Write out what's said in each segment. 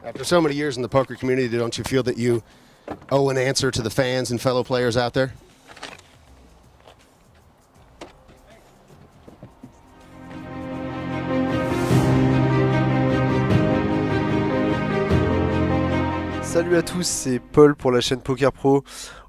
After so many years in the poker community, don't you feel that you owe an answer to the fans and fellow players out there? Salut à tous, c'est Paul pour la chaîne Poker Pro.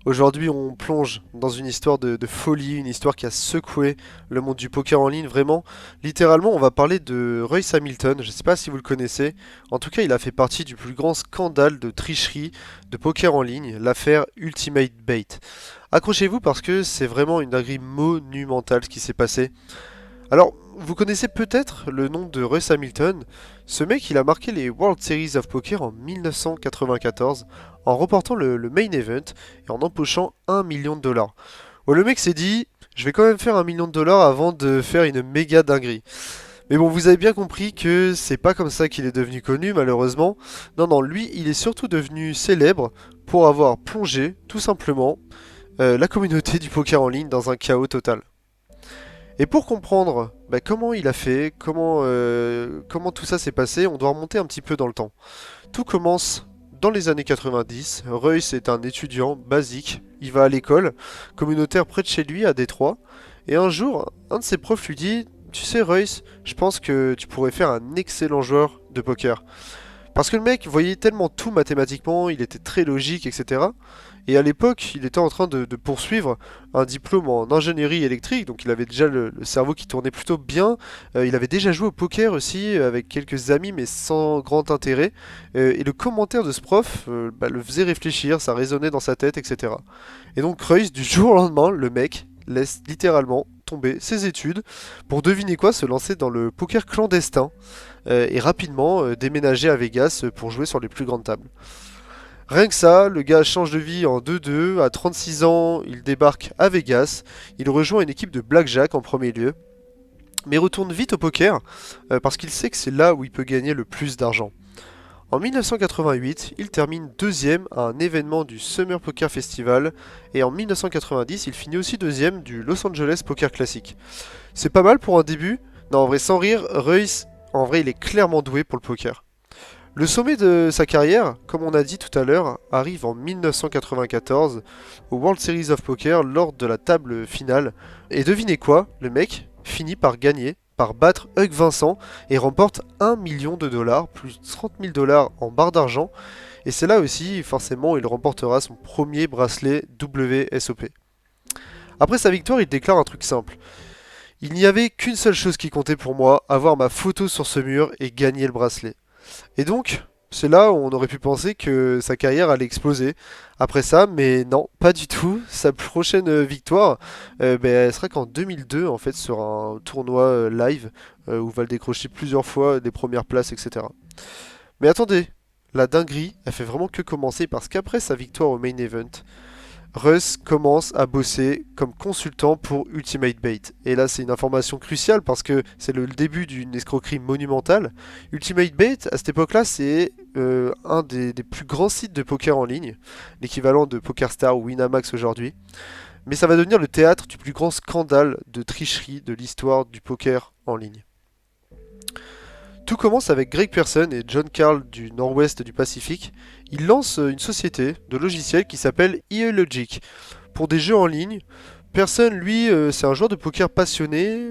Aujourd'hui, on plonge dans une histoire de folie, une histoire qui a secoué le monde du poker en ligne. Vraiment, littéralement, on va parler de Royce Hamilton. Je ne sais pas si vous le connaissez. En tout cas, il a fait partie du plus grand scandale de tricherie de poker en ligne, l'affaire Ultimate Bait. Accrochez-vous parce que c'est vraiment une dinguerie monumentale ce qui s'est passé. Alors, vous connaissez peut-être le nom de Russ Hamilton. Ce mec, il a marqué les World Series of Poker en 1994 en remportant le main event et en empochant 1 million de dollars. Ouais, le mec s'est dit, je vais quand même faire 1 million de dollars avant de faire une méga dinguerie. Mais bon, vous avez bien compris que c'est pas comme ça qu'il est devenu connu, malheureusement. Non, non, lui, il est surtout devenu célèbre pour avoir plongé, tout simplement, la communauté du poker en ligne dans un chaos total. Et pour comprendre comment il a fait, comment tout ça s'est passé, on doit remonter un petit peu dans le temps. Tout commence dans les années 90. Royce est un étudiant basique. Il va à l'école communautaire près de chez lui, à Détroit. Et un jour, un de ses profs lui dit, tu sais Royce, je pense que tu pourrais faire un excellent joueur de poker. Parce que le mec voyait tellement tout mathématiquement, il était très logique, etc. Et à l'époque, il était en train de poursuivre un diplôme en ingénierie électrique, donc il avait déjà le cerveau qui tournait plutôt bien. Il avait déjà joué au poker aussi, avec quelques amis, mais sans grand intérêt. Et le commentaire de ce prof le faisait réfléchir, ça résonnait dans sa tête, etc. Et donc Royce, du jour au lendemain, le mec laisse littéralement tomber ses études pour deviner quoi, se lancer dans le poker clandestin et rapidement déménager à Vegas pour jouer sur les plus grandes tables. Rien que ça, le gars change de vie en 2-2, à 36 ans, il débarque à Vegas, il rejoint une équipe de blackjack en premier lieu, mais retourne vite au poker parce qu'il sait que c'est là où il peut gagner le plus d'argent. En 1988, il termine deuxième à un événement du Summer Poker Festival et en 1990, il finit aussi deuxième du Los Angeles Poker Classic. C'est pas mal pour un début. Non, en vrai, sans rire, Royce, en vrai, il est clairement doué pour le poker. Le sommet de sa carrière, comme on a dit tout à l'heure, arrive en 1994 au World Series of Poker lors de la table finale. Et devinez quoi, le mec finit par gagner, par battre Hug Vincent et remporte 1 million de dollars, plus 30 000 dollars en barre d'argent. Et c'est là aussi, forcément, il remportera son premier bracelet WSOP. Après sa victoire, il déclare un truc simple. Il n'y avait qu'une seule chose qui comptait pour moi, avoir ma photo sur ce mur et gagner le bracelet. Et donc, c'est là où on aurait pu penser que sa carrière allait exploser après ça, mais non, pas du tout. Sa prochaine victoire, elle sera qu'en 2002, en fait, sur un tournoi live, où il va le décrocher plusieurs fois des premières places, etc. Mais attendez, la dinguerie, elle fait vraiment que commencer, parce qu'après sa victoire au main event, Russ commence à bosser comme consultant pour Ultimate Bait. Et là, c'est une information cruciale parce que c'est le début d'une escroquerie monumentale. Ultimate Bait, à cette époque-là, c'est un des plus grands sites de poker en ligne, l'équivalent de PokerStar ou Winamax aujourd'hui. Mais ça va devenir le théâtre du plus grand scandale de tricherie de l'histoire du poker en ligne. Tout commence avec Greg Pearson et John Carl du nord-ouest du Pacifique. Ils lancent une société de logiciels qui s'appelle EA-Logic pour des jeux en ligne. Pearson, lui, c'est un joueur de poker passionné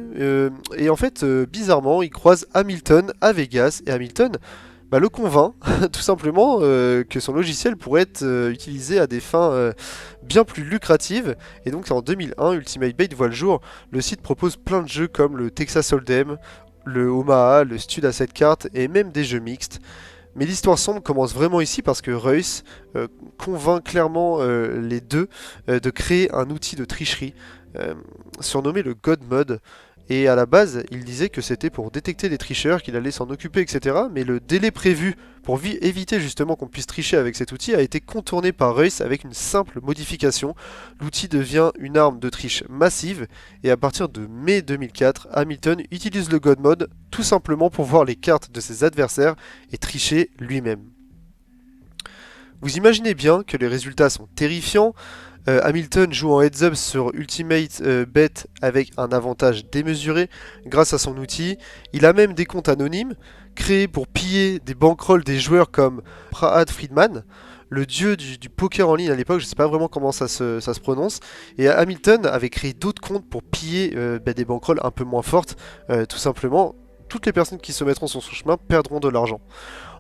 et en fait, bizarrement, il croise Hamilton à Vegas et Hamilton le convainc tout simplement que son logiciel pourrait être utilisé à des fins bien plus lucratives. Et donc en 2001, Ultimate Bait voit le jour. Le site propose plein de jeux comme le Texas Hold'em, le Omaha, le Stud à 7 cartes et même des jeux mixtes. Mais l'histoire sombre commence vraiment ici parce que Royce convainc clairement les deux de créer un outil de tricherie surnommé le God Mode. Et à la base, il disait que c'était pour détecter les tricheurs, qu'il allait s'en occuper, etc. Mais le délai prévu pour éviter justement qu'on puisse tricher avec cet outil a été contourné par Royce avec une simple modification. L'outil devient une arme de triche massive et à partir de mai 2004, Hamilton utilise le God Mode tout simplement pour voir les cartes de ses adversaires et tricher lui-même. Vous imaginez bien que les résultats sont terrifiants. Hamilton joue en heads-up sur Ultimate Bet avec un avantage démesuré grâce à son outil. Il a même des comptes anonymes créé pour piller des bankrolls des joueurs comme Brad Friedman, le dieu du poker en ligne à l'époque, je sais pas vraiment comment ça se prononce, et Hamilton avait créé d'autres comptes pour piller des bankrolls un peu moins fortes, tout simplement. Toutes les personnes qui se mettront sur son chemin perdront de l'argent.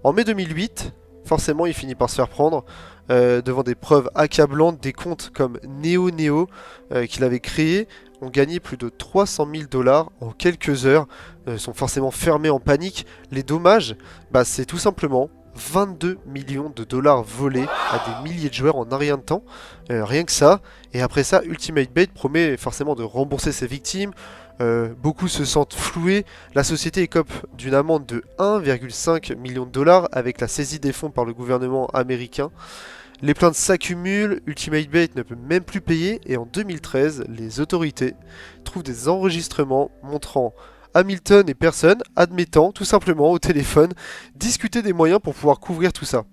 En mai 2008, forcément, il finit par se faire prendre devant des preuves accablantes. Des comptes comme NeoNeo qu'il avait créés ont gagné plus de 300 000 dollars en quelques heures, sont forcément fermés en panique. Les dommages, c'est tout simplement 22 millions de dollars volés à des milliers de joueurs en un rien de temps, rien que ça. Et après ça, Ultimate Bait promet forcément de rembourser ses victimes. Beaucoup se sentent floués. La société écope d'une amende de 1,5 million de dollars avec la saisie des fonds par le gouvernement américain. Les plaintes s'accumulent, Ultimate Bait ne peut même plus payer et en 2013, les autorités trouvent des enregistrements montrant Hamilton et personne admettant tout simplement au téléphone discuter des moyens pour pouvoir couvrir tout ça.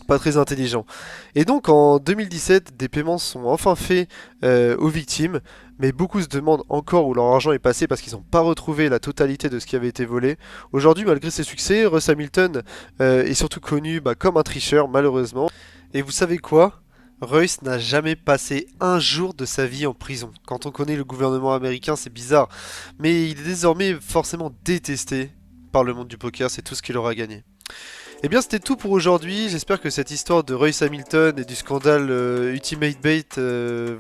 Pas très intelligent. Et donc en 2017, des paiements sont enfin faits aux victimes, mais beaucoup se demandent encore où leur argent est passé parce qu'ils n'ont pas retrouvé la totalité de ce qui avait été volé. Aujourd'hui, malgré ses succès, Russ Hamilton est surtout connu comme un tricheur, malheureusement. Et vous savez quoi? Royce n'a jamais passé un jour de sa vie en prison. Quand on connaît le gouvernement américain, c'est bizarre. Mais il est désormais forcément détesté par le monde du poker, c'est tout ce qu'il aura gagné. Et bien c'était tout pour aujourd'hui, j'espère que cette histoire de Royce Hamilton et du scandale Ultimate Bait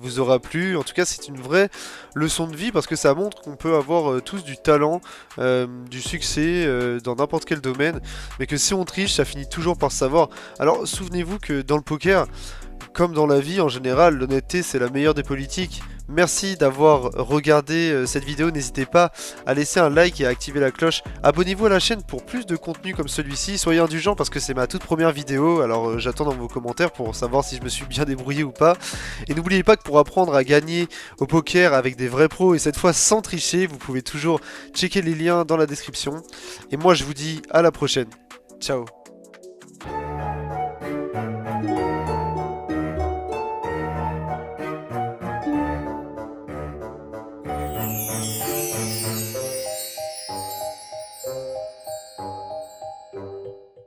vous aura plu. En tout cas c'est une vraie leçon de vie parce que ça montre qu'on peut avoir tous du talent, du succès dans n'importe quel domaine, mais que si on triche ça finit toujours par se savoir. Alors souvenez-vous que dans le poker, comme dans la vie en général, l'honnêteté c'est la meilleure des politiques. Merci d'avoir regardé cette vidéo, n'hésitez pas à laisser un like et à activer la cloche. Abonnez-vous à la chaîne pour plus de contenu comme celui-ci, soyez indulgents parce que c'est ma toute première vidéo, alors j'attends dans vos commentaires pour savoir si je me suis bien débrouillé ou pas. Et n'oubliez pas que pour apprendre à gagner au poker avec des vrais pros et cette fois sans tricher, vous pouvez toujours checker les liens dans la description. Et moi je vous dis à la prochaine, ciao.